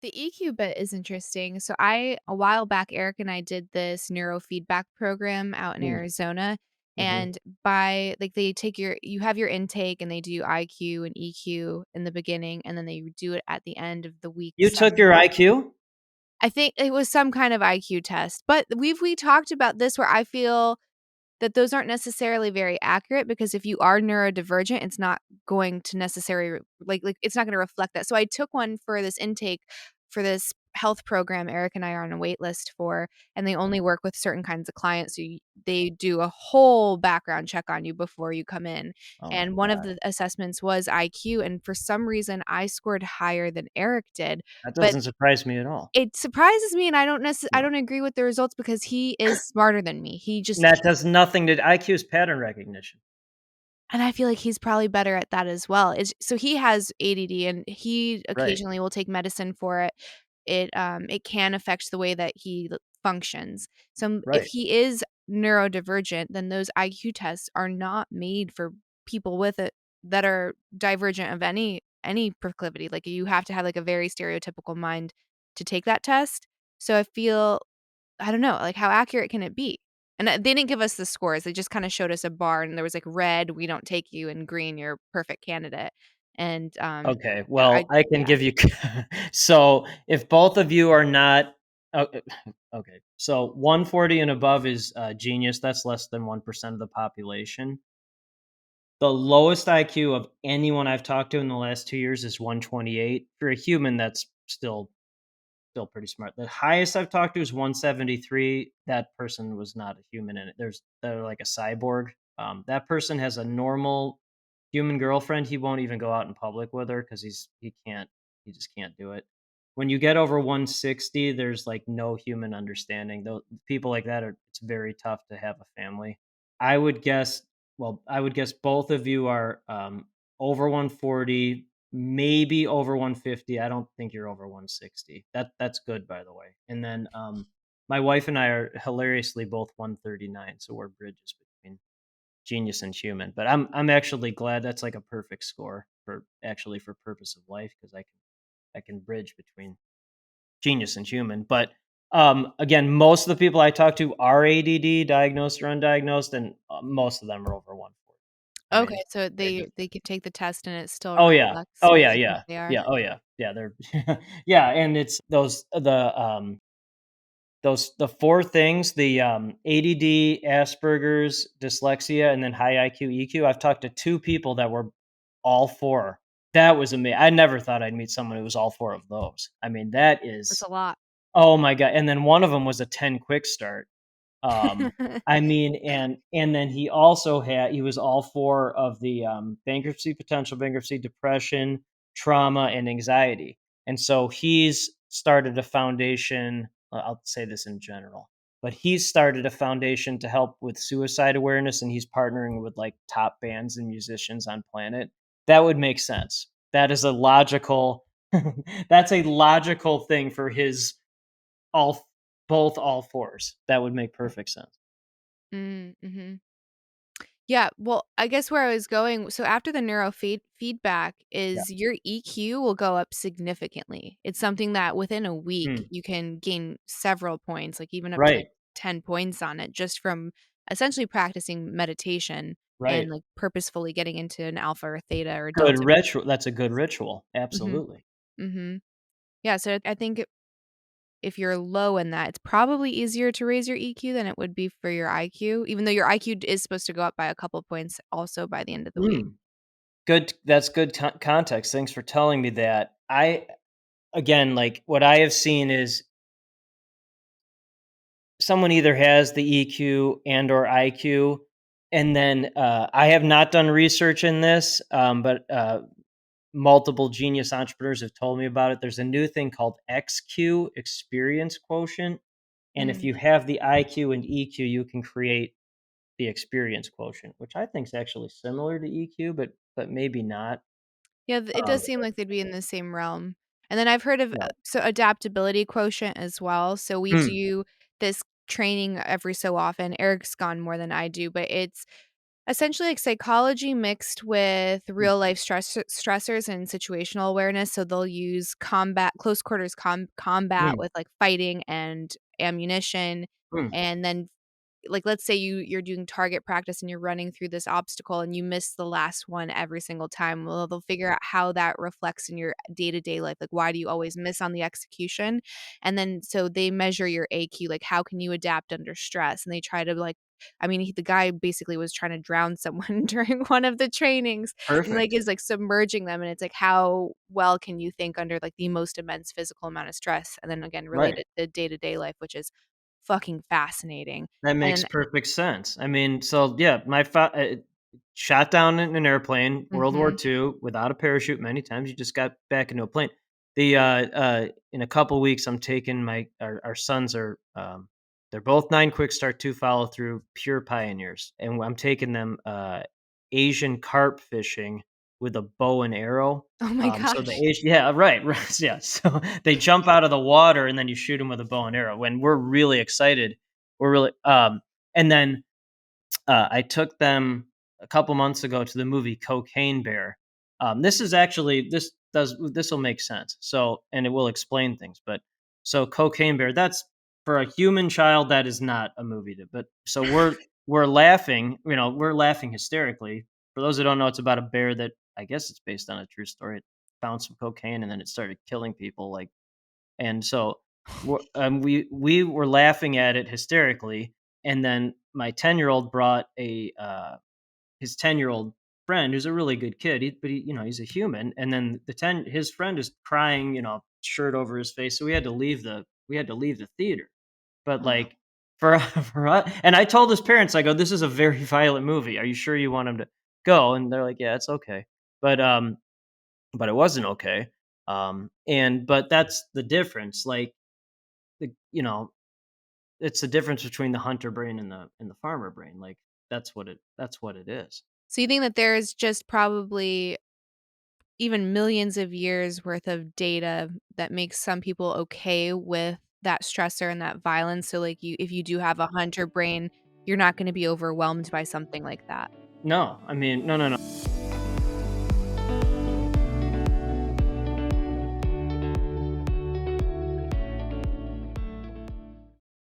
The EQ bit is interesting. So a while back, Eric and I did this neurofeedback program out in Mm, Arizona. mhm. And by like they take you have your intake and they do IQ and EQ in the beginning and then they do it at the end of the week. You took your IQ? I think it was some kind of IQ test. But we talked about this where I feel that those aren't necessarily very accurate because if you are neurodivergent, it's not going to necessarily it's not going to reflect that. So I took one for this intake for this health program Eric and I are on a wait list for, and they only work with certain kinds of clients. So they do a whole background check on you before you come in. Oh my And one of god. the assessments was IQ, and for some reason I scored higher than Eric did. That But doesn't surprise me at all. it surprises me, and I No. don't agree with the results because he is smarter than me. He just That does nothing to IQ is pattern recognition. And I feel like he's probably better at that as well. So he has ADD and he Right, occasionally will take medicine for it. It can affect the way that he functions. So if right. he is neurodivergent, then those IQ tests are not made for people with it that are divergent of any proclivity. Like you have to have like a very stereotypical mind to take that test. So I feel I don't know, like, how accurate can it be? And, they didn't give us the scores, they just kinda showed us a bar, and there was, like, red, "We don't take you," and green, "You're a perfect candidate." And, Okay, I well, I can yeah, give you so if both of you are not okay, so 140 and above is, genius, that's less than 1% of the population. The lowest IQ of anyone I've talked to in the last 2 years is 128. For a human, that's still pretty smart. The highest I've talked to is 173. That person was not a human in it. They're like a cyborg. That person has a normal human girlfriend. He won't even go out in public with her because he just can't do it. When you get over 160, there's like no human understanding. Though people like that are it's very tough to have a family. I would guess I would guess both of you are over 140, maybe over 150. I don't think you're over 160. That's good, by the way. And then my wife and I are hilariously both 139, so we're bridges between genius and human. But I'm actually glad that's like a perfect score for purpose of life because I can bridge between genius and human. But again, most of the people I talk to are ADD, diagnosed or undiagnosed, and most of them are over 140. I okay, mean, so they're just they could take the test and it still oh, yeah. reflects Oh, what yeah, you think yeah. they are. Yeah, oh, yeah. Yeah, they're yeah, and it's the 4 things, the, ADD, Asperger's, dyslexia, and then high IQ, EQ. I've talked to 2 people that were all 4. That was amazing. I never thought I'd meet someone who was all 4 of those. I mean, that That's is a lot. oh my god, and then one of them was a 10 quick start. I mean, and then he was all 4 of the, bankruptcy, potential bankruptcy, depression, trauma, and anxiety. And so he's started a foundation, I'll say this in general, but he's started a foundation to help with suicide awareness, and he's partnering with, like, top bands and musicians on planet. That would make sense. That is a logical that's a logical thing for his all all fours. That would make perfect sense. Mhm. Yeah, well, I guess where I was going so after the feedback Yeah. is your EQ will go up significantly. It's something that within a week, Mm, you can gain several points, like even up to right, 10 points on it just from essentially practicing meditation and, right. like, purposefully getting into an alpha or theta or Good delta. ritual that's a good ritual, Mhm, absolutely. mhm. Yeah, so I think if you're low in that, it's probably easier to raise your EQ than it would be for your IQ, even though your IQ is supposed to go up by a couple points also by the end of the week. Mm, good that's good context, thanks for telling me that. I again, like, what I have seen is someone either has the EQ and or IQ, and then, I have not done research in this, but, multiple genius entrepreneurs have told me about it. There's a new thing called XQ, experience quotient, and if Mm. you have the IQ and EQ, you can create the experience quotient, which I think is actually similar to EQ, but maybe not. Yeah, it Um, does seem like they'd be in the same realm. And then I've heard of yeah. so adaptability quotient as well. So we Mm, do this training every so often. Eric's gone more than I do, but it's Essentially, like, psychology mixed with Mm, real life stressors and situational awareness, so they'll use combat close quarters combat mm, with, like, fighting and ammunition, mm. and then, like, let's say you're doing target practice and you're running through this obstacle and you miss the last one every single time. Well, they'll figure out how that reflects in your day-to-day life, like, why do you always miss on the execution? And then so they measure your AQ, like, how can you adapt under stress? And they try to, like, I mean, the guy basically was trying to drown someone during one of the trainings and, like, Perfect. is, like, submerging them, and it's like, how well can you think under, like, the most immense physical amount of stress? And then again, Right. related to day-to-day life, which is fucking fascinating. That makes And perfect sense. I mean, so yeah, shot down in an airplane, World War mhm. II, without a parachute many times. You just got back into a plane. In a couple weeks, I'm taking our sons are they're both 9 quick start, 2 follow through, pure pioneers, and I'm taking them Asian carp fishing with a bow and arrow. Oh my So the gosh. Asian, yeah, right, right, yeah. So they jump out of the water and then you shoot them with a bow and arrow. When we're really excited, we're really and then I took them a couple months ago to the movie Cocaine Bear. This is actually this will make sense. So and it will explain things. But so Cocaine Bear, that's for a human child, that is not a movie. But so we're laughing, we're laughing hysterically. For those who don't know, it's about a bear that I guess it's based on a true story. It found some cocaine and then it started killing people like and so we were laughing at it hysterically, and then my 10-year-old brought his 10-year-old friend who's a really good kid, but he's a human, and then his friend is crying, shirt over his face, so we had to leave the theater. But, Oh. like, for for us and I told his parents, I go, "This is a very violent movie. Are you sure you want him to go?" And they're like, "Yeah, it's okay." But, but it wasn't okay. But that's the difference. Like the it's the difference between the hunter brain and the farmer brain. Like that's what it is. So you think that there's just probably even millions of years worth of data that makes some people okay with that stressor and that violence, so, like, you if you do have a hunter brain, you're not gonna be overwhelmed by something like that. No, I mean, no, no, no.